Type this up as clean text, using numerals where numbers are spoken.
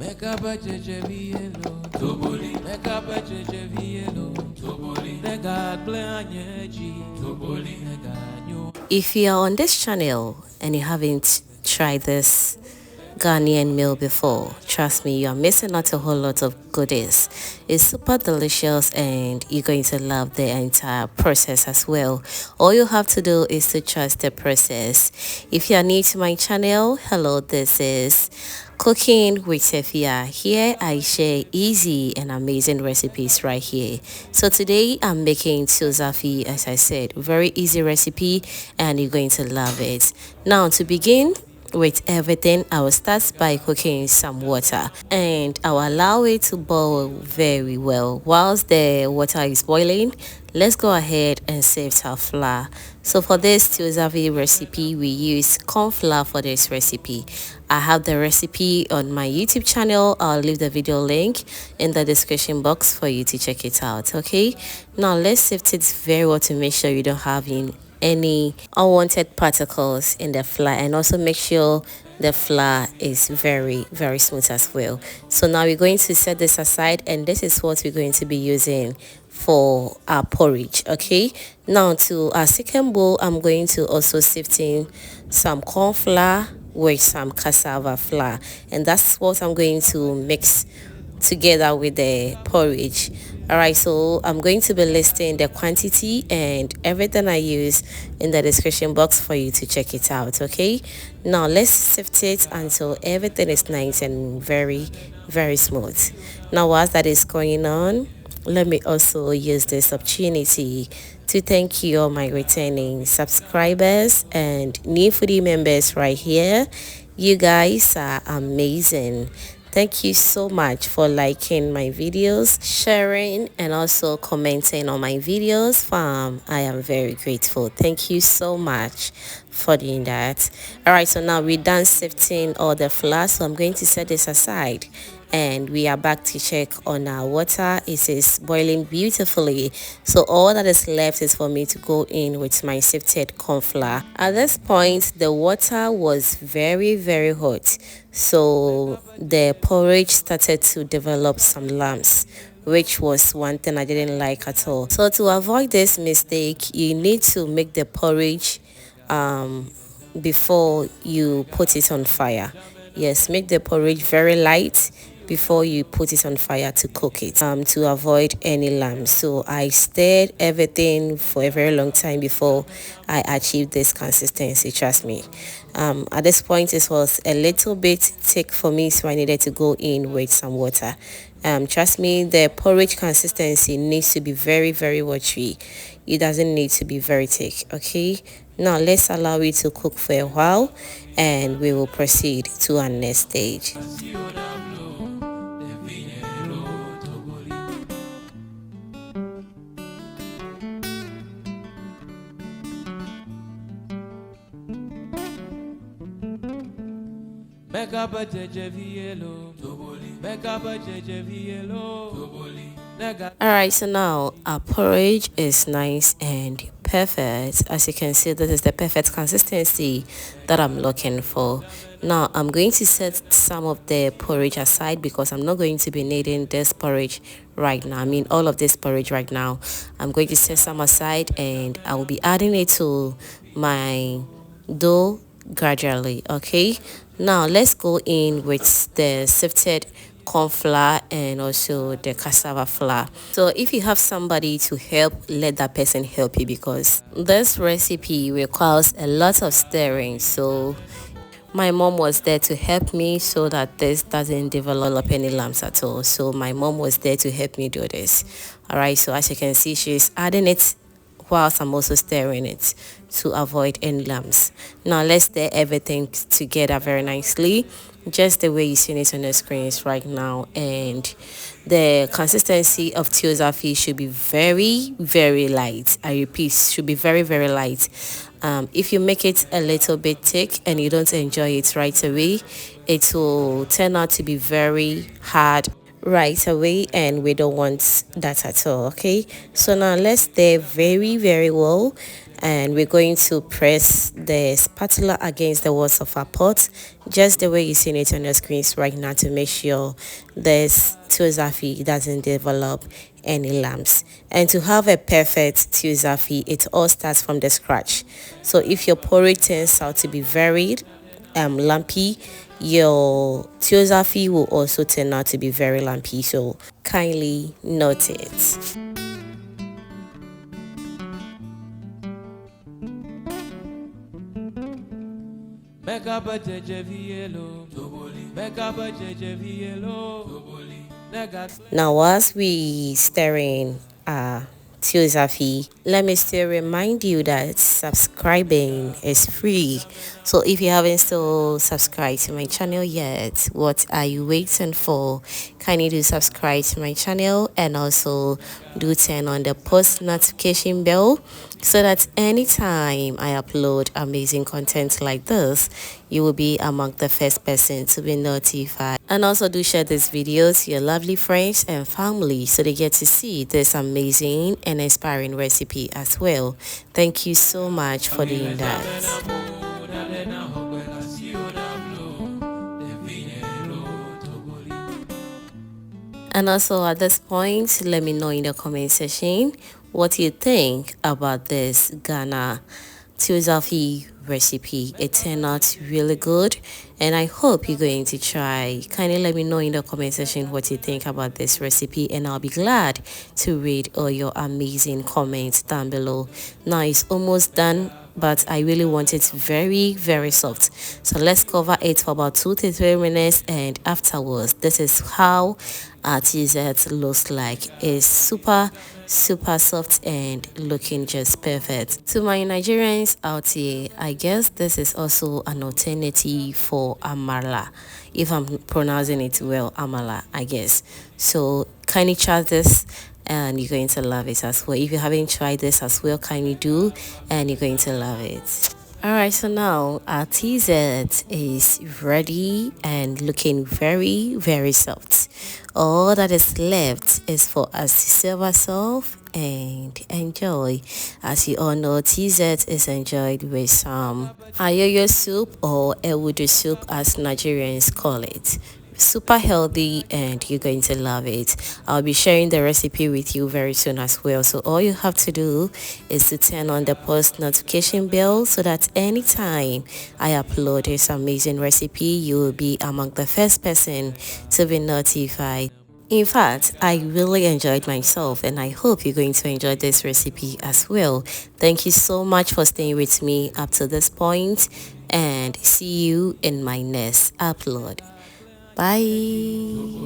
Make up a JJVLO, Toboli, make up a JJVLO, Toboli, Nega Blanyaji, Toboli, Nega. If you are on this channel and you haven't tried this Ghanaian meal before, trust me, you are missing out a whole lot of goodies. It's super delicious and you're going to love the entire process as well. All you have to do is to trust the process. If you are new to my channel, hello, this is Cooking with Sophia. Here I share easy and amazing recipes right here. So today I'm making Tuo Zaafi, as I said, very easy recipe and you're going to love it. Now to begin with everything, I will start by cooking some water and I will allow it to boil very well. Whilst the water is boiling, let's go ahead and sift our flour. So for this Tuo Zaafi recipe, we use cornflour for this recipe. I have the recipe on my YouTube channel. I'll leave the video link in the description box for you to check it out. Okay, now let's sift it very well to make sure you don't have any unwanted particles in the flour, and also make sure the flour is very smooth as well. So now we're going to set this aside, and this is what we're going to be using for our porridge. Okay, now to our second bowl, I'm going to also sift in some corn flour with some cassava flour, and that's what I'm going to mix together with the porridge. All right, so I'm going to be listing the quantity and everything I use in the description box for you to check it out. Okay, now let's sift it until everything is nice and very smooth. Now whilst that is going on, let me also use this opportunity to thank you all my returning subscribers and new foodie members right here. You guys are amazing. Thank you so much for liking my videos, sharing, and also commenting on my videos. Fam, I am very grateful. Thank you so much for doing that. All right, so now we're done sifting all the flour, so I'm going to set this aside and we are back to check on our water. It is boiling beautifully, so all that is left is for me to go in with my sifted corn flour. At this point, the water was very hot, so the porridge started to develop some lumps, which was one thing I didn't like at all. So to avoid this mistake, you need to make the porridge before you put it on fire. Yes, make the porridge very light before you put it on fire to cook it, to avoid any lumps. So I stirred everything for a very long time before I achieved this consistency, trust me. At this point it was a little bit thick for me, so I needed to go in with some water. Trust me, the porridge consistency needs to be very watery. It doesn't need to be very thick. Okay, now let's allow it to cook for a while and we will proceed to our next stage. Make up a JJVLO, Toboli, make up a JJVLO, Toboli, Nega. Alright, so now our porridge is nice and perfect. As you can see, this is the perfect consistency that I'm looking for. Now I'm going to set some of the porridge aside because I'm not going to be kneading this porridge right now. I mean all of this porridge right now. I'm going to set some aside and I will be adding it to my dough gradually. Okay, now let's go in with the sifted corn flour and also the cassava flour. So if you have somebody to help, let that person help you because this recipe requires a lot of stirring. So my mom was there to help me so that this doesn't develop any lumps at all. So my mom was there to help me do this. All right, so as you can see, she's adding it whilst I'm also stirring it to avoid any lumps. Now let's stir everything together very nicely, just the way you're seeing it on the screens right now. And the consistency of Tuo Zaafi should be very light. I repeat, should be very light. If you make it a little bit thick and you don't enjoy it right away, it will turn out to be very hard right away, and we don't want that at all. Okay, so now let's stir very well and we're going to press the spatula against the walls of our pot, just the way you're seeing it on your screens right now, to make sure this Tuo Zaafi doesn't develop any lumps. And to have a perfect Tuo Zaafi, it all starts from the scratch. So if your porridge turns out to be very lumpy, your Tuo Zaafi will also turn out to be very lumpy, so kindly note it. Now, as we stirring Tuo Zaafi, let me still remind you that subscribing is free. So if you haven't still subscribed to my channel yet, what are you waiting for? Kindly do subscribe to my channel, and also do turn on the post notification bell so that anytime I upload amazing content like this, you will be among the first person to be notified. And also do share this video to your lovely friends and family so they get to see this amazing and inspiring recipe as well. Thank you so much for doing that. And also at this point, let me know in the comment section what you think about this Ghana Tuo Zaafi recipe. It turned out really good, and I hope you're going to try. Kindly let me know in the comment section what you think about this recipe, and I'll be glad to read all your amazing comments down below. Now it's almost done, but I really want it very soft, so let's cover it for about 2 to 3 minutes, and afterwards this is how our dessert looks like. It's super soft and looking just perfect. To my Nigerians out here, I guess this is also an alternative for amala, if I'm pronouncing it well. Amala, I guess. So kindly try this and you're going to love it as well. If you haven't tried this as well, kindly do, and you're going to love it. Alright, so now our dessert is ready and looking very soft. All that is left is for us to serve ourselves and enjoy. As you all know, dessert is enjoyed with some AYOYO soup, or HUASU soup as Nigerians call it. Super healthy, and you're going to love it. I'll be sharing the recipe with you very soon as well, so all you have to do is to turn on the post notification bell so that anytime I upload this amazing recipe, you will be among the first person to be notified. In fact, I really enjoyed myself, and I hope you're going to enjoy this recipe as well. Thank you so much for staying with me up to this point, and see you in my next upload. Bye.